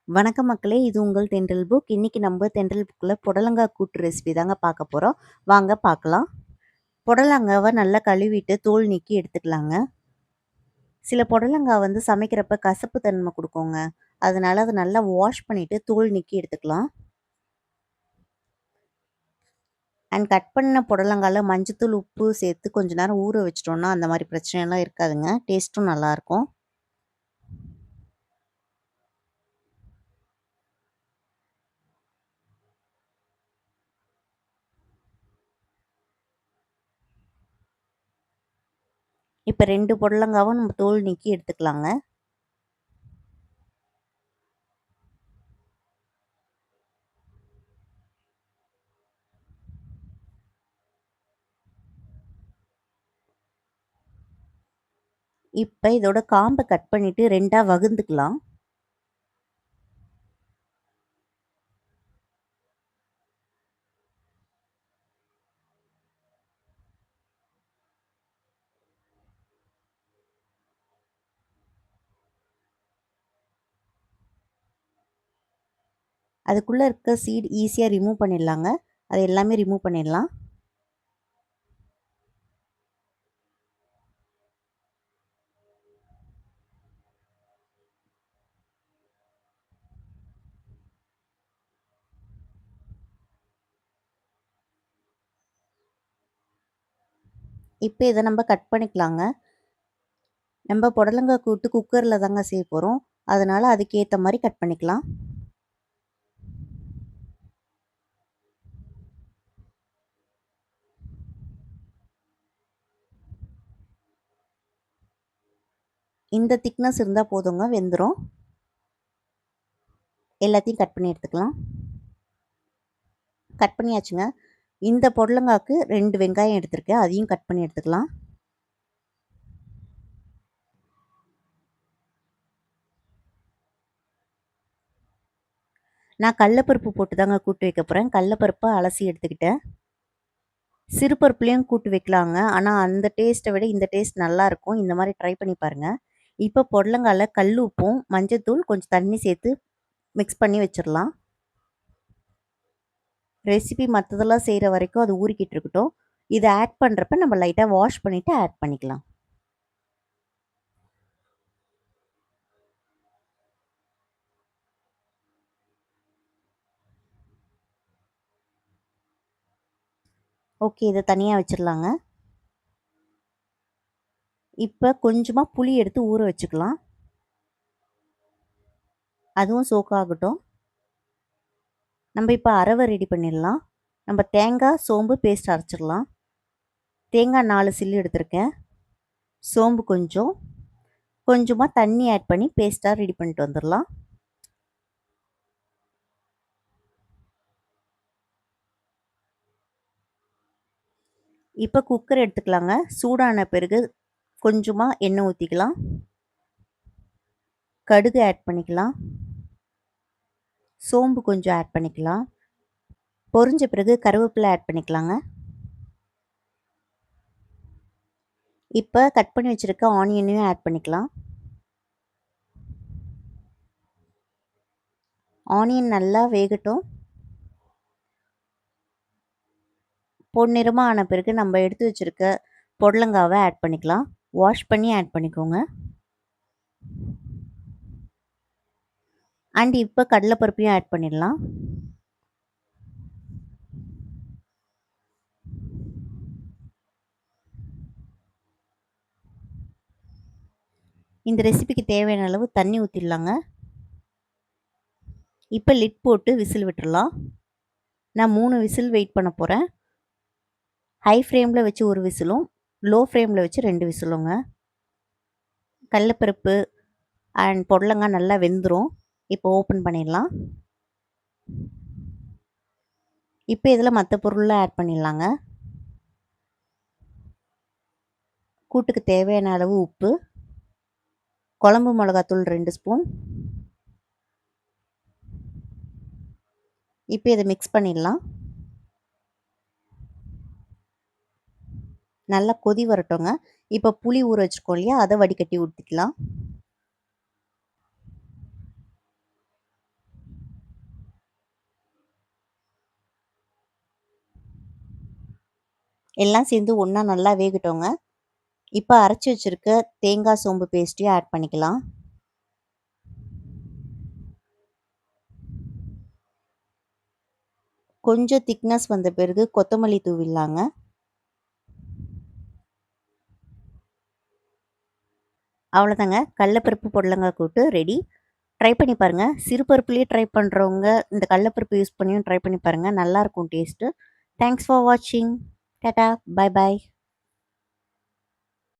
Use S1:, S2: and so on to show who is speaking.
S1: வணக்கம் மக்களே! இது உங்கள் தென்றல் புக். இன்னைக்கு நம்ம தென்றல் புக்ல புடலங்கா கூட்டு ரெசிபி தாங்க பார்க்க போறோம். வாங்க பார்க்கலாம். புடலங்காவ நல்லா கழுவிட்டு தோல் நீக்கி எடுத்துக்கலாங்க. சில புடலங்கா சமைக்கிறப்ப கசப்பு தன்மை குடுக்குங்க. அதனால அத நல்லா வாஷ் பண்ணிட்டு தோல் நீக்கி எடுத்துக்கலாம். அண்ட் கட் பண்ண புடலங்கால மஞ்சத்தூள், உப்பு சேர்த்து கொஞ்ச நேரம் ஊற வச்சுட்டோம்னா, அந்த மாரி பிரச்சனைலாம் இருக்காதுங்க. டேஸ்ட்டும் நல்லாயிருக்கும். இப்ப 2 புடலங்காவும் நம்ம தோல் நீக்கி எடுத்துக்கலாங்க. இப்ப இதோட காம்ப கட் பண்ணிட்டு 2ஆ வகுந்துக்கலாம். அதுக்குள்ள இருக்க சீட் ஈஸியா ரிமூவ் பண்ணிடலாங்க. அது எல்லாமே ரிமூவ் பண்ணிடலாம். இப்ப இத நம்ம கட் பண்ணிக்கலாங்க. நம்ம புடலங்கா கூட்டு குக்கர்ல தாங்க செய்ய போறோம். அதனால அதுக்கேத்த மாரி கட் பண்ணிக்கலாம். இந்த திக்னஸ் இருந்தா போதுங்க, வெந்துரும். எல்லாத்தையும் கட் பண்ணி எடுத்துக்கலாம். கட் பண்ணியாச்சுங்க. இந்த புடலங்காக்கு 2 வெங்காயம் எடுத்திருக்கேன். அதையும் கட் பண்ணி எடுத்துக்கலாம். நான் கடலப்பருப்பு போட்டு தாங்க கூட்டு வைக்க போறேன். கடலப்பருப்ப அலசி எடுத்துக்கிட்டேன். சிறு பருப்புலயும் கூட்டு வைக்கலாங்க. ஆனா அந்த டேஸ்ட்ட விட இந்த டேஸ்ட் நல்லாயிருக்கும். இந்த மாரி ட்ரை பண்ணி பாருங்க. இப்ப புடலங்கால கல் உப்பும், மஞ்சத்தூள், கொஞ்சம் தண்ணி சேர்த்து மிக்ஸ் பண்ணி வச்சிரலாம். ரெசிபி மத்ததெல்லாம் செய்ற வரைக்கும் அது ஊறிக்கிட்டு இருக்கட்டும். இத ஆட் பண்றப்ப நம்ம லைட்டா வாஷ் பண்ணிட்டு ஆட் பண்ணிக்கலாம். ஓகே. இத தனியா வச்சிரலாங்க. இப்ப கொஞ்சமா புளி எடுத்து ஊற வச்சுக்கலாம். அதுவும் சோக் ஆகட்டும். நம்ம இப்ப அரவை ரெடி பண்ணிடலாம். நம்ம தேங்காய், சோம்பு பேஸ்ட் அரைச்சிடலாம். தேங்காய் 4 சில்லு எடுத்திருக்கேன். சோம்பு கொஞ்சம், கொஞ்சமா தண்ணி ஆட் பண்ணி பேஸ்ட்டா ரெடி பண்ணிட்டு வந்துரலாம். இப்ப குக்கர் எடுத்துக்கலாங்க. சூடான பிறகு கொஞ்சமா எண்ணெய் ஊத்திக்கலாம். கடுகு ஆட் பண்ணிக்கலாம். சோம்பு கொஞ்சம் ஆட் பண்ணிக்கலாம். பொரிஞ்ச பிறகு கருவேப்பிலை ஆட் பண்ணிக்கலாங்க. இப்ப கட் பண்ணி வச்சிருக்க ஆனியனையும் ஆட் பண்ணிக்கலாம். ஆனியன் நல்லா வேகட்டும். பொன்னிறமா ஆன பிறகு நம்ம எடுத்து வச்சிருக்க புடலங்காவை ஆட் பண்ணிக்கலாம். வாஷ் பண்ணி ஆட் பண்ணிக்கோங்க. அண்ட் இப்ப கடலைப்பருப்பையும் ஆட் பண்ணிடலாம். இந்த ரெசிபிக்கு தேவையான அளவு தண்ணி ஊத்திடலாங்க. இப்ப லிட் போட்டு விசில் விட்டுறலாம். நான் 3 விசில் வெயிட் பண்ண போறேன். ஹை ஃப்ளேம்ல வச்சு 1 விசிலும், லோ ஃப்ளேம்ல வச்சு 2 விசிலுங்க. கடலைப்பருப்பு அண்ட் புடலங்காய் நல்லா வெந்துரும். இப்போ ஓப்பன் பண்ணிடலாம். இப்போ இதில் மற்ற பொருள்லாம் ஆட் பண்ணிடலாங்க. கூட்டுக்கு தேவையான அளவு உப்பு, குழம்பு மிளகாத்தூள் 2 ஸ்பூன். இப்போ இதை மிக்ஸ் பண்ணிடலாம். நல்லா கொதி வரட்டுங்க. இப்போ புளி ஊற வச்சுருக்கோம் இல்லையா, அதை வடிகட்டி ஊற்றிக்கலாம். எல்லாம் சேர்ந்து ஒன்றா நல்லா வேகட்டோங்க. இப்போ அரைச்சி வச்சிருக்க தேங்காய் சோம்பு பேஸ்ட்டையும் ஆட் பண்ணிக்கலாம். கொஞ்சம் திக்னஸ் வந்த பிறகு கொத்தமல்லி தூவிடலாங்க. அவ்வளோதாங்க, கடலப்பருப்பு புடலங்காய் கூட்டு ரெடி. ட்ரை பண்ணி பாருங்கள். சிறுபருப்புலேயே ட்ரை பண்ணுறவங்க இந்த கடலப்பருப்பு யூஸ் பண்ணியும் ட்ரை பண்ணி பாருங்கள். நல்லாயிருக்கும் டேஸ்ட்டு. தேங்க்ஸ் ஃபார் வாட்சிங். Tata, bye bye.